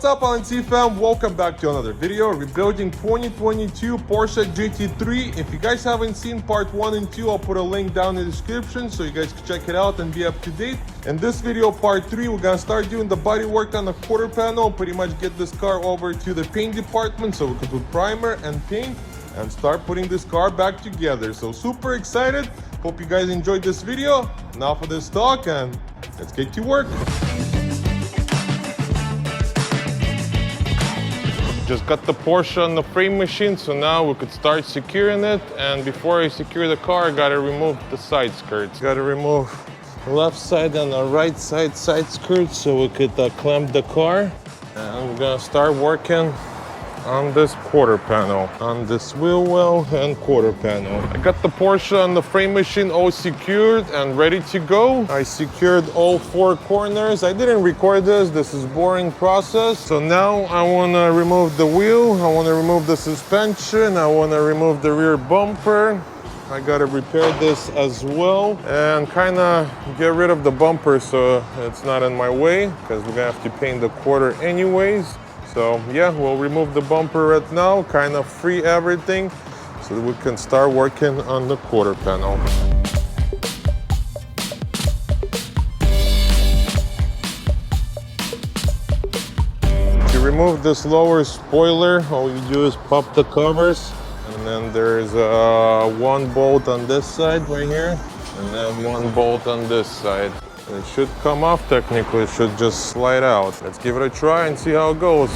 up, LNC Fam? Welcome back to another video. Rebuilding 2022 Porsche Gt3. If you guys haven't seen part 1 and 2, I'll put a link down in the description so you guys can check it out and be up to date. In this video, part 3, we're gonna start doing the body work on the quarter panel. Pretty much get this car over to the paint department so we can put primer and paint and start putting this car back together. So super excited. Hope you guys enjoyed this video. Now for this talk, and let's get to work. Just got the Porsche on the frame machine, so now we could start securing it. And before I secure the car, I gotta remove the side skirts. Gotta remove left side and the right side skirts so we could clamp the car. And we're gonna start working on this quarter panel, on this wheel well and quarter panel. I got the Porsche on the frame machine all secured and ready to go. I secured all 4 corners. I didn't record this is boring process. So now I want to remove the wheel, I want to remove the suspension, I want to remove the rear bumper. I gotta repair this as well and kind of get rid of the bumper so it's not in my way, because we're gonna have to paint the quarter anyways. So yeah, we'll remove the bumper right now, kind of free everything so that we can start working on the quarter panel. To remove this lower spoiler, all you do is pop the covers, and then there's 1 bolt on this side right here, and then 1 bolt on this side. It should come off technically, it should just slide out. Let's give it a try and see how it goes.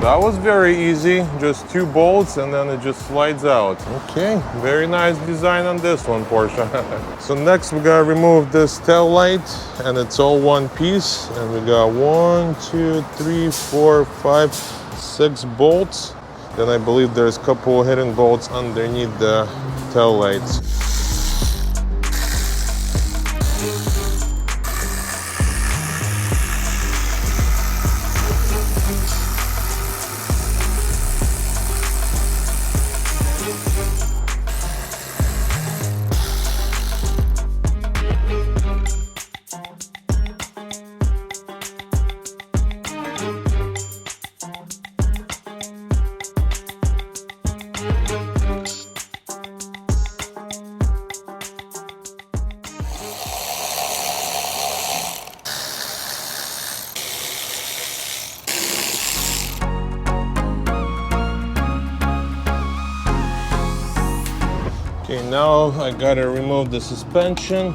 That was very easy, just 2 bolts and then it just slides out. Okay, very nice design on this one, Porsche. So next we gotta remove this tail light, and it's all one piece. And we got 1, 2, 3, 4, 5, 6 bolts. Then I believe there's a couple hidden bolts underneath the tail lights. Okay, now I gotta remove the suspension.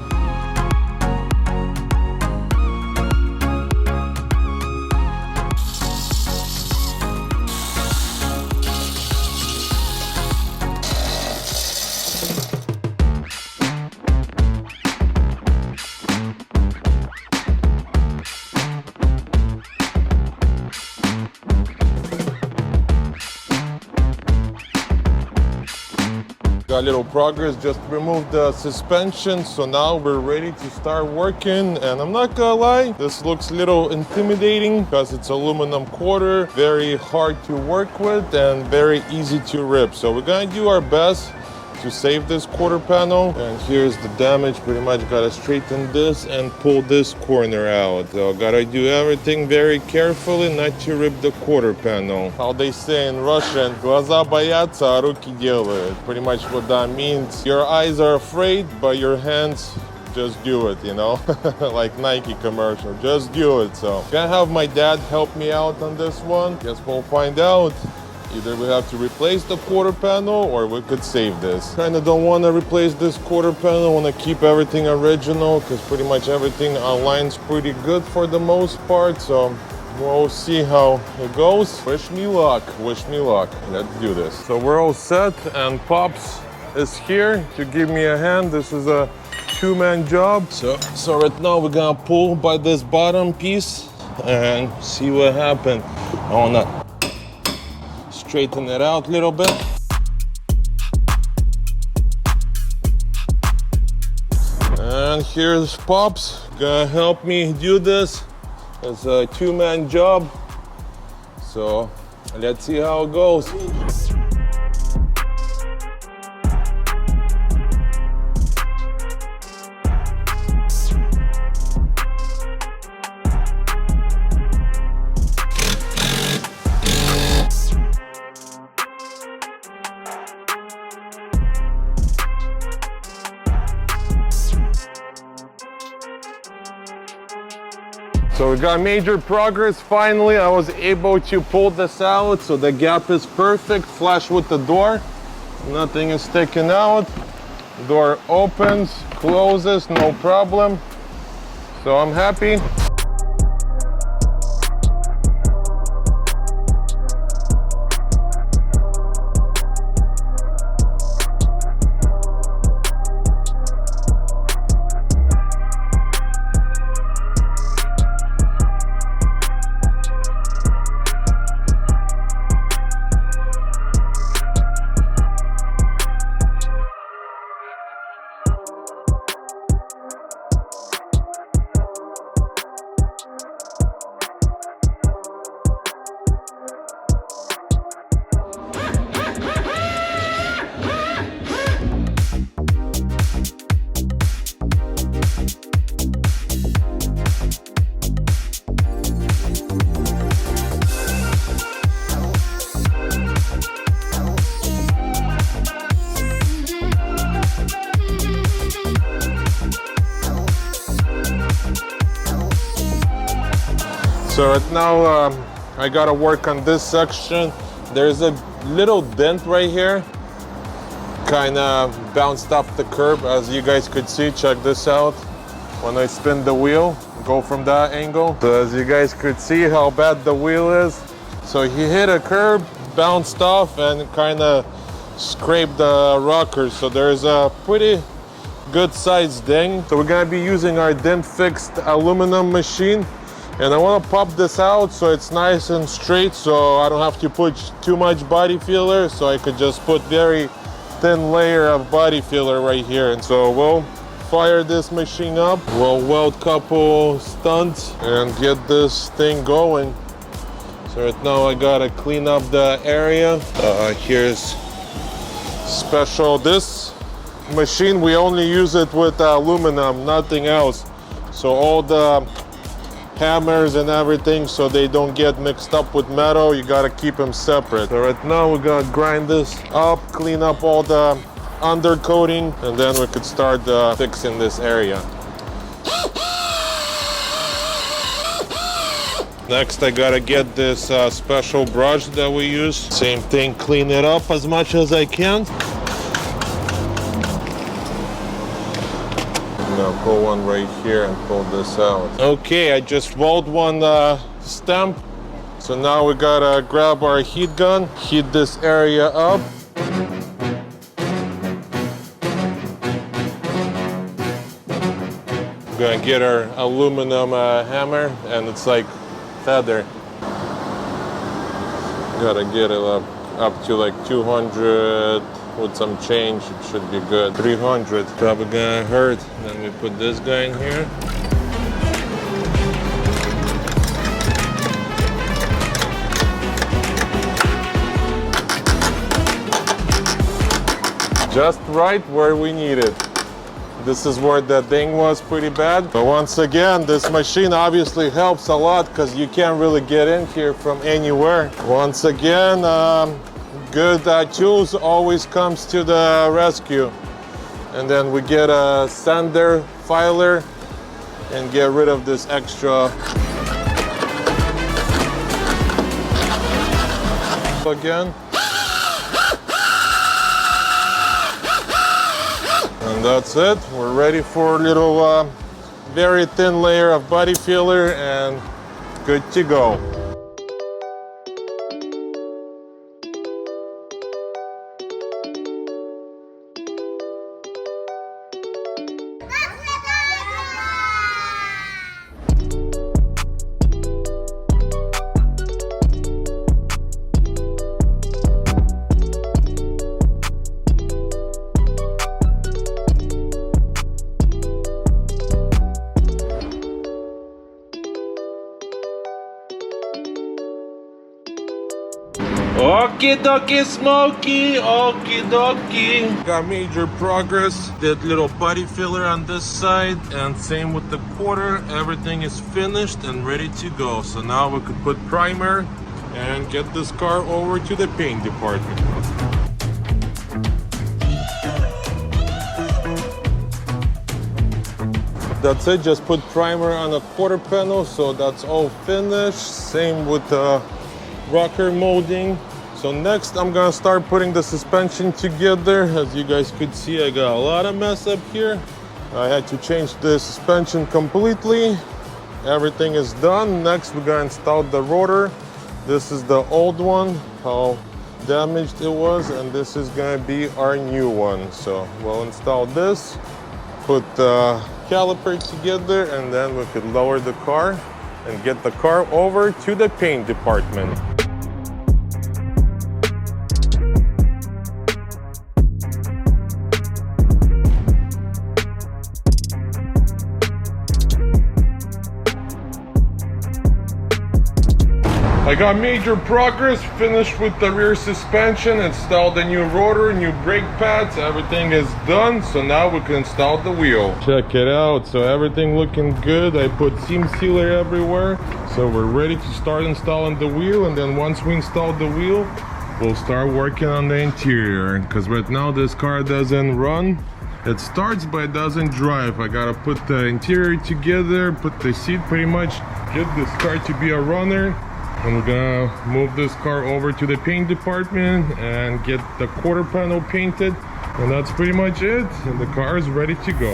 Got a little progress, just removed the suspension, so now we're ready to start working. And I'm not gonna lie, this looks a little intimidating because it's aluminum quarter, very hard to work with and very easy to rip. So we're gonna do our best to save this quarter panel. And here's the damage. Pretty much gotta straighten this and pull this corner out. So gotta do everything very carefully not to rip the quarter panel. How they say in Russian, глаза боятся, а руки делают. Pretty much what that means. Your eyes are afraid, but your hands just do it, you know? Like Nike commercial, just do it. So gonna have my dad help me out on this one. Guess we'll find out. Either we have to replace the quarter panel or we could save this. Kinda don't want to replace this quarter panel, want to keep everything original because pretty much everything aligns pretty good for the most part. So we'll see how it goes. Wish me luck, wish me luck. Let's do this. So we're all set and Pops is here to give me a hand. This is a 2-man job. So right now we're gonna pull by this bottom piece and see what happened. I wanna straighten it out a little bit. And here's Pops, gonna help me do this. It's a 2-man job. So Let's see how it goes. So we got major progress. Finally, I was able to pull this out, so the gap is perfect, flush with the door. Nothing is sticking out. Door opens, closes, no problem. So I'm happy. So right now I gotta work on this section. There's a little dent right here, kind of bounced off the curb, as you guys could see. Check this out. When I spin the wheel, go from that angle. So as you guys could see how bad the wheel is. So he hit a curb, bounced off, and kind of scraped the rocker. So there's a pretty good sized ding. So we're gonna be using our dent fixed aluminum machine. And I want to pop this out so it's nice and straight, so I don't have to put too much body filler, so I could just put very thin layer of body filler right here. And so we'll fire this machine up, we'll weld a couple stunts and get this thing going. So right now I gotta clean up the area. Here's special, this machine we only use it with aluminum, nothing else. So all the hammers and everything, so they don't get mixed up with metal, you gotta keep them separate. So right now we're gonna grind this up, clean up all the undercoating, and then we could start fixing this area. Next I gotta get this special brush that we use. Same thing, clean it up as much as I can. Pull one right here and pull this out. Okay, I just welded one stamp. So now we gotta grab our heat gun, heat this area up. We're gonna get our aluminum hammer, and it's like feather. Gotta get it up to like 200. With some change, it should be good. 300, probably gonna hurt. Then we put this guy in here. Just right where we need it. This is where the ding was pretty bad. But once again, this machine obviously helps a lot because you can't really get in here from anywhere. Once again, good tools always comes to the rescue. And then we get a sander filer and get rid of this extra. Again. And that's it. We're ready for a little very thin layer of body filler and good to go. Okie dokie smoky, okie dokie. Got major progress. Did little body filler on this side and same with the quarter. Everything is finished and ready to go. So now we could put primer and get this car over to the paint department. That's it, just put primer on the quarter panel, so that's all finished. Same with the rocker molding. So next I'm gonna start putting the suspension together. As you guys could see, I got a lot of mess up here. I had to change the suspension completely. Everything is done. Next we're gonna install the rotor. This is the old one, how damaged it was, and this is gonna be our new one. So we'll install this, put the caliper together, and then we could lower the car and get the car over to the paint department. I got major progress, finished with the rear suspension, installed the new rotor, new brake pads, everything is done. So now we can install the wheel. Check it out, so everything looking good. I put seam sealer everywhere. So we're ready to start installing the wheel, and then once we install the wheel, we'll start working on the interior. Because right now this car doesn't run. It starts but it doesn't drive. I gotta put the interior together, put the seat pretty much, get this car to be a runner. I'm gonna move this car over to the paint department and get the quarter panel painted, and that's pretty much it, and the car is ready to go.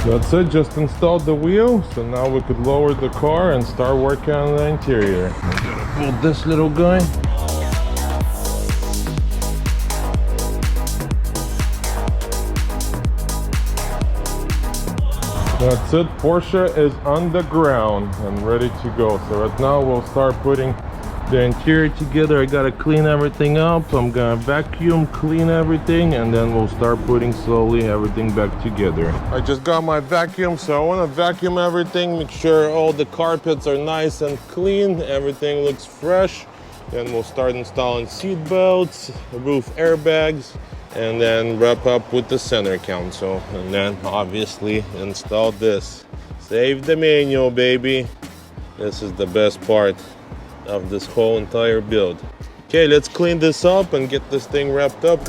That's it, just installed the wheel, so now we could lower the car and start working on the interior. I'm gonna pull this little guy. That's it, Porsche is on the ground and ready to go. So right now we'll start putting the interior together. I gotta clean everything up. I'm gonna vacuum, clean everything, and then we'll start putting slowly everything back together. I just got my vacuum, so I wanna vacuum everything, make sure all the carpets are nice and clean, everything looks fresh. Then we'll start installing seat belts, roof airbags, and then wrap up with the center console, and then obviously install this. Save the manual, baby. This is the best part of this whole entire build. Okay, let's clean this up and get this thing wrapped up.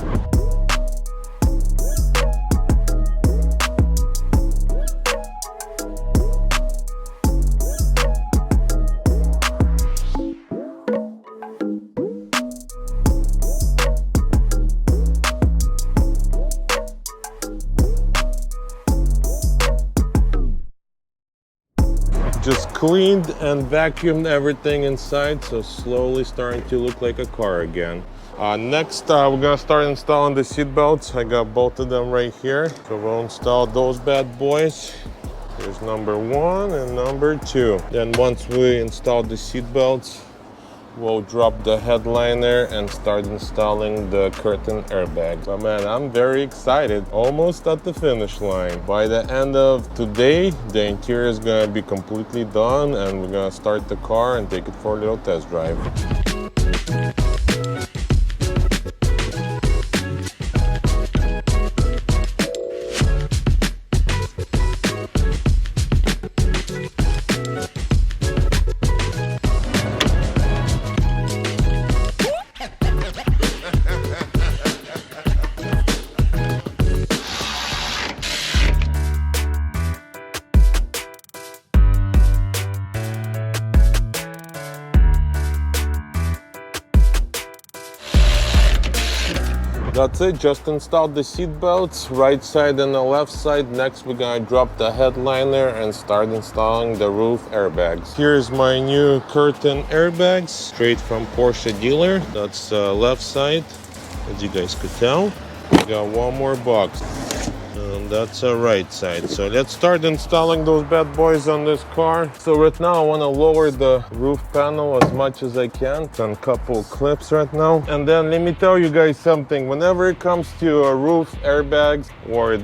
Just cleaned and vacuumed everything inside, so slowly starting to look like a car again. Next, we're gonna start installing the seat belts. I got both of them right here. So we'll install those bad boys. Here's number 1 and number 2. Then once we install the seat belts, we'll drop the headliner and start installing the curtain airbag. So man, I'm very excited. Almost at the finish line. By the end of today, the interior is gonna be completely done, and we're gonna start the car and take it for a little test drive. That's it, just installed the seat belts, right side and the left side. Next we're gonna drop the headliner and start installing the roof airbags. Here's my new curtain airbags, straight from Porsche dealer. That's left side, as you guys could tell. We got one more box. And that's the right side. So let's start installing those bad boys on this car. So right now I want to lower the roof panel as much as I can. On a couple clips right now. And then let me tell you guys something. Whenever it comes to roof airbags or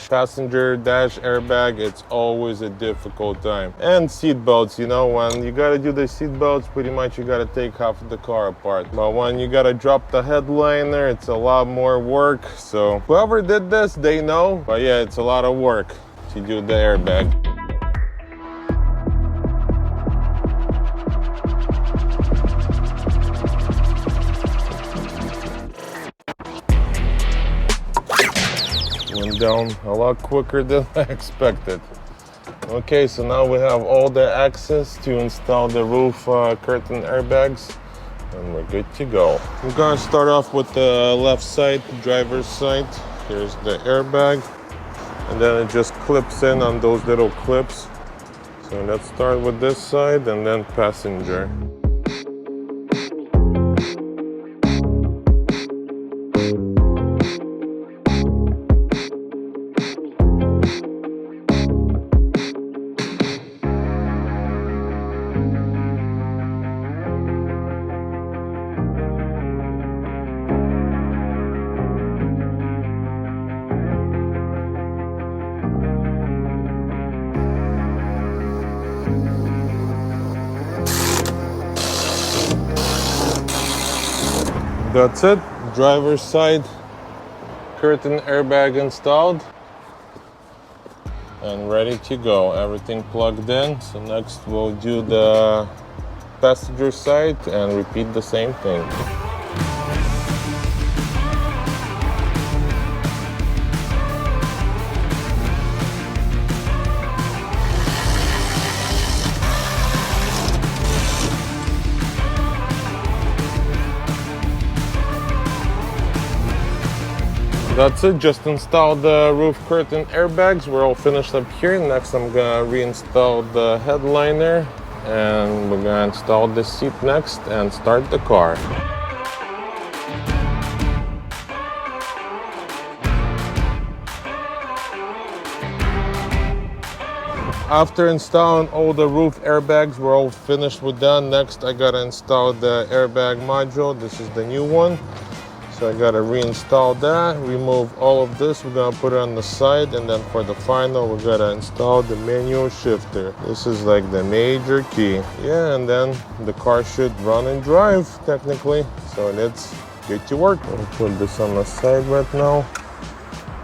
passenger dash airbag, it's always a difficult time. And seat belts, you know, when you got to do the seat belts, pretty much you got to take half of the car apart. But when you got to drop the headliner, it's a lot more work. So whoever did this, they know. But yeah, it's a lot of work to do the airbag. Went down a lot quicker than I expected. Okay, so now we have all the access to install the roof curtain airbags. And we're good to go. I'm gonna start off with the left side, driver's side. Here's the airbag. And then it just clips in on those little clips. So let's start with this side and then passenger. That's it, driver's side curtain airbag installed and ready to go. Everything plugged in. So next we'll do the passenger side and repeat the same thing. That's it, just installed the roof curtain airbags. We're all finished up here. Next I'm gonna reinstall the headliner and we're gonna install the seat next and start the car. After installing all the roof airbags, we're all finished with that. Next I gotta install the airbag module. This is the new one. So I gotta reinstall that, remove all of this. We're gonna put it on the side, and then for the final, we gotta install the manual shifter. This is like the major key. Yeah, and then the car should run and drive, technically. So let's get to work. I'll put this on the side right now,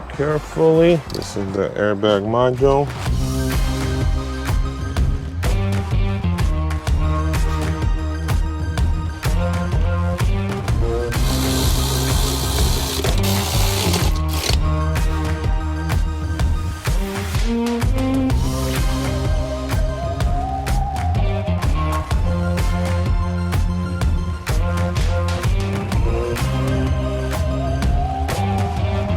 carefully. This is the airbag module.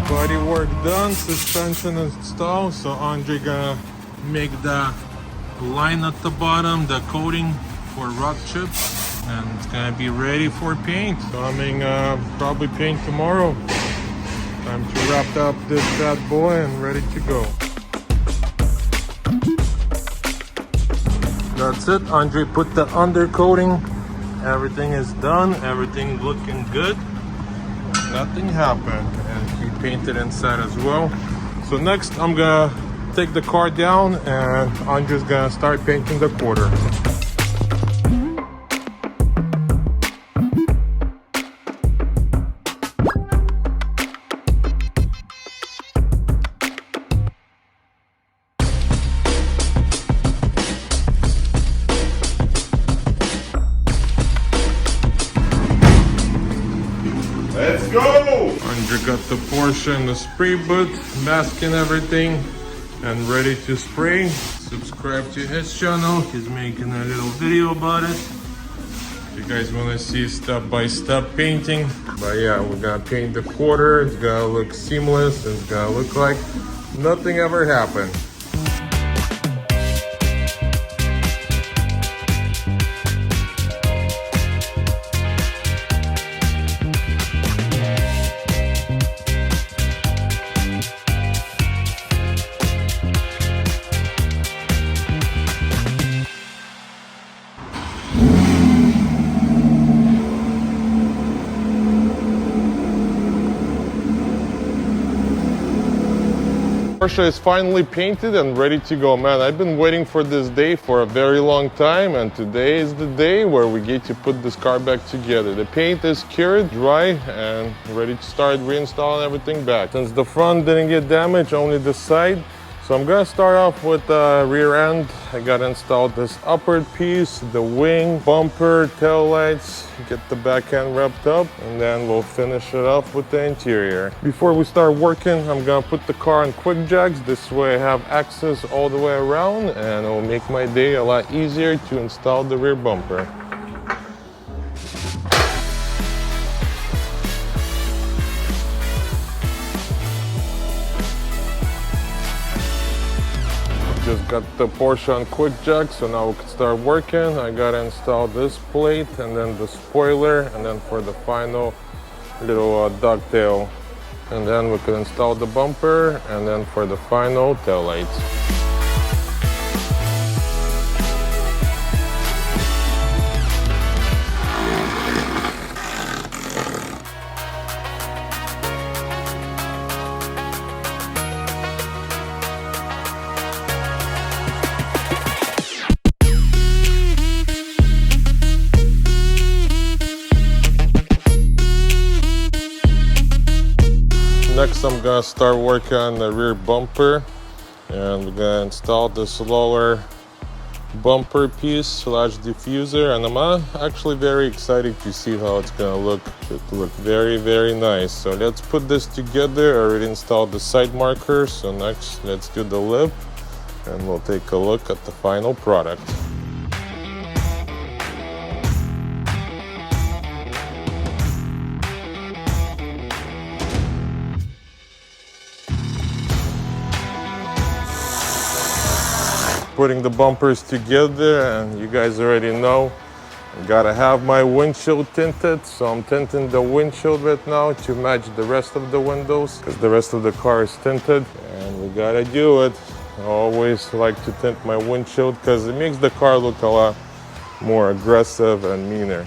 Body work done, suspension installed. So Andre gonna make the line at the bottom, the coating for rock chips, and it's gonna be ready for paint. Coming probably paint tomorrow. Time to wrap up this bad boy and ready to go. That's it, Andre put the undercoating. Everything is done, everything looking good. Nothing happened, and he painted inside as well. So next I'm gonna take the car down and I'm just gonna start painting the quarter. Let's go! Andre got the Porsche and the spray boot, masking everything, and ready to spray. Subscribe to his channel, he's making a little video about it. If you guys want to see step-by-step painting. But yeah, we're gonna paint the quarter, it's gonna look seamless, it's gonna look like nothing ever happened. Porsche is finally painted and ready to go. Man, I've been waiting for this day for a very long time, and today is the day where we get to put this car back together. The paint is cured, dry, and ready to start reinstalling everything back. Since the front didn't get damaged, only the side. So I'm gonna start off with the rear end. I gotta install this upper piece, the wing, bumper, tail lights, get the back end wrapped up, and then we'll finish it off with the interior. Before we start working, I'm gonna put the car on quick jacks. This way I have access all the way around, and it will make my day a lot easier to install the rear bumper. Just got the Porsche on quick jack, so now we can start working. I gotta install this plate and then the spoiler, and then for the final little ducktail, and then we can install the bumper, and then for the final tail lights. Next, I'm gonna start working on the rear bumper, and we're gonna install this lower bumper piece slash diffuser, and I'm actually very excited to see how it's gonna look. It look very, very nice. So let's put this together. I already installed the side markers, so next let's do the lip, and we'll take a look at the final product. Putting the bumpers together, and you guys already know I gotta have my windshield tinted, so I'm tinting the windshield right now to match the rest of the windows, because the rest of the car is tinted, and we gotta do it. I always like to tint my windshield because it makes the car look a lot more aggressive and meaner.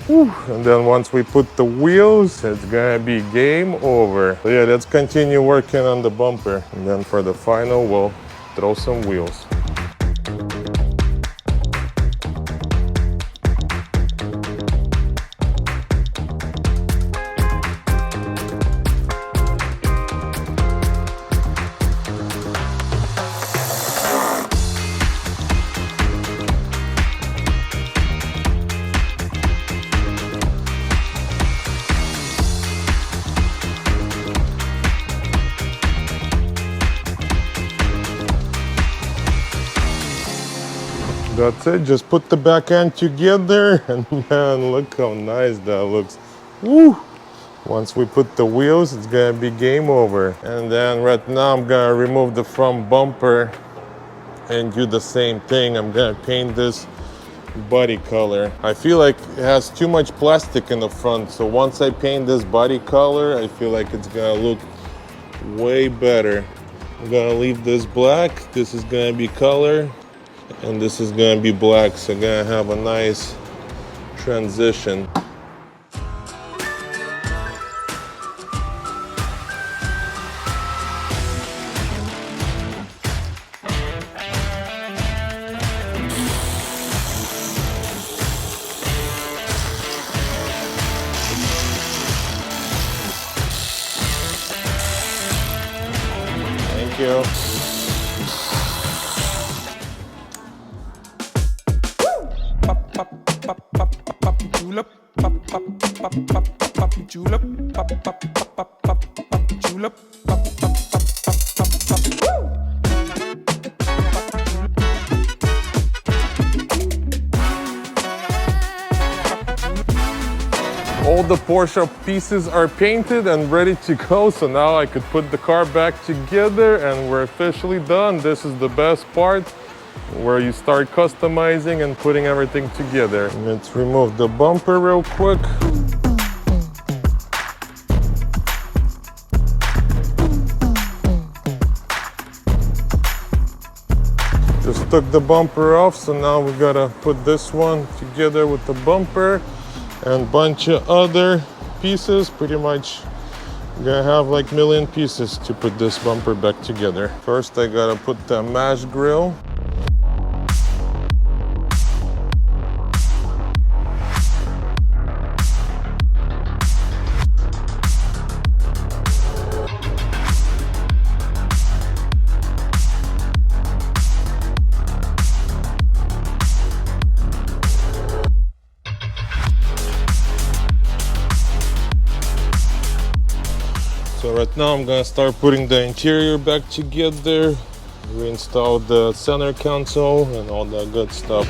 And then once we put the wheels, it's gonna be game over. So yeah, let's continue working on the bumper, and then for the final we'll throw some wheels. That's it, just put the back end together, and man, look how nice that looks. Woo! Once we put the wheels, it's gonna be game over. And then right now I'm gonna remove the front bumper and do the same thing. I'm gonna paint this body color. I feel like it has too much plastic in the front, so once I paint this body color, I feel like it's gonna look way better. I'm gonna leave this black, this is gonna be color, and this is gonna be black, so I'm gonna have a nice transition. Thank you. All the Porsche pieces are painted and ready to go, so now I could put the car back together and we're officially done. This is the best part, where you start customizing and putting everything together. Let's remove the bumper real quick. Just took the bumper off, so now we gotta put this one together with the bumper and bunch of other pieces, pretty much Gonna have like a million pieces to put this bumper back together. First I gotta put the mash grill. So right now I'm gonna start putting the interior back together, reinstall the center console and all that good stuff.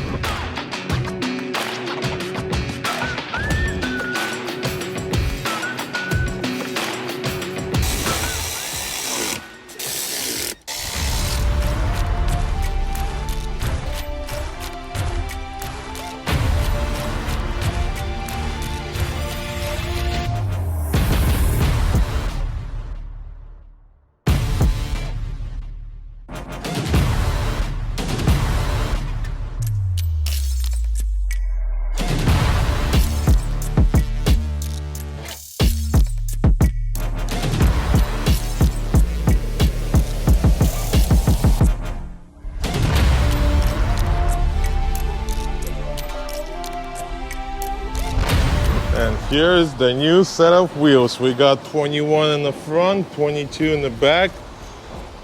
And here's the new set of wheels. We got 21 in the front, 22 in the back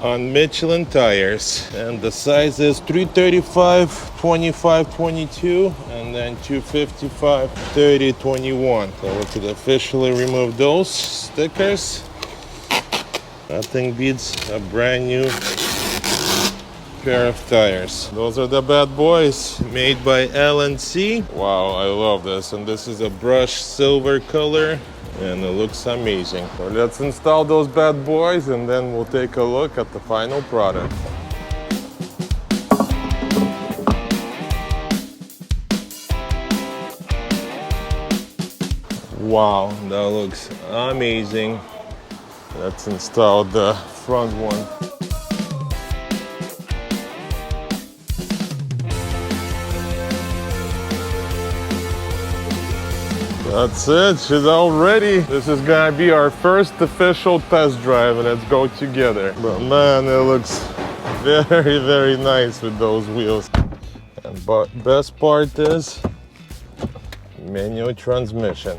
on Michelin tires. And the size is 335, 25, 22, and then 255, 30, 21. So we could officially remove those stickers. Nothing beats a brand new pair of tires. Those are the bad boys made by LNC. Wow, I love this. And this is a brushed silver color and it looks amazing. So let's install those bad boys and then we'll take a look at the final product. Wow, that looks amazing. Let's install the front one. That's it, she's all ready. This is gonna be our first official test drive and let's go together. But man, it looks very, very nice with those wheels. And best part is manual transmission.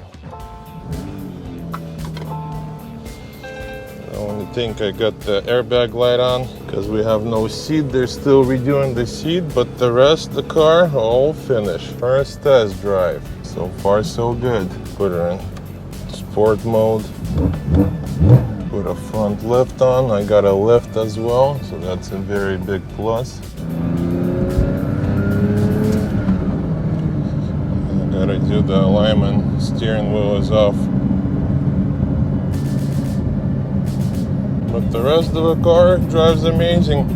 I only think I got the airbag light on because we have no seat. They're still redoing the seat, but the rest of the car all finished. First test drive. So far so good. Put her in sport mode. Put a front lift on. I got a lift as well, so that's a very big plus. I gotta do the alignment. Steering wheel is off. But the rest of the car drives amazing.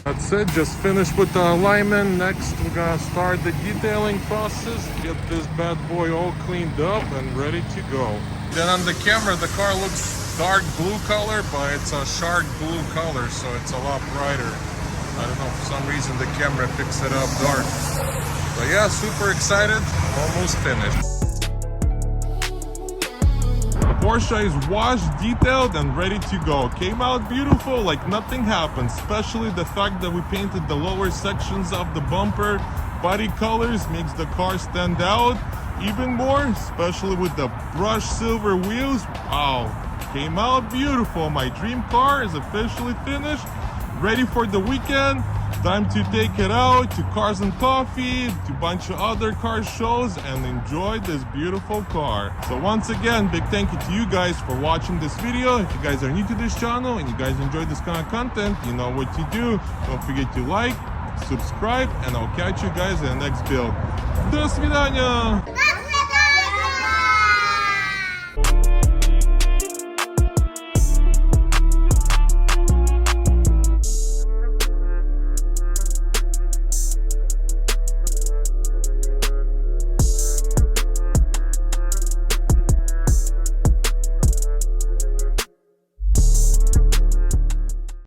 That's it, just finished with the alignment. Next we're gonna start the detailing process, get this bad boy all cleaned up and ready to go. Then on the camera the car looks dark blue color, but it's a shark blue color, so it's a lot brighter. I don't know, for some reason the camera picks it up dark. But yeah, super excited, almost finished. Porsche is washed, detailed, and ready to go. Came out beautiful, like nothing happened, especially the fact that we painted the lower sections of the bumper. Body colors makes the car stand out even more, especially with the brushed silver wheels. Wow, came out beautiful. My dream car is officially finished, ready for the weekend. Time to take it out to Cars and Coffee, to a bunch of other car shows and enjoy this beautiful car. So once again, big thank you to you guys for watching this video. If you guys are new to this channel and you guys enjoy this kind of content, you know what to do. Don't forget to like, subscribe, and I'll catch you guys in the next build. До свидания!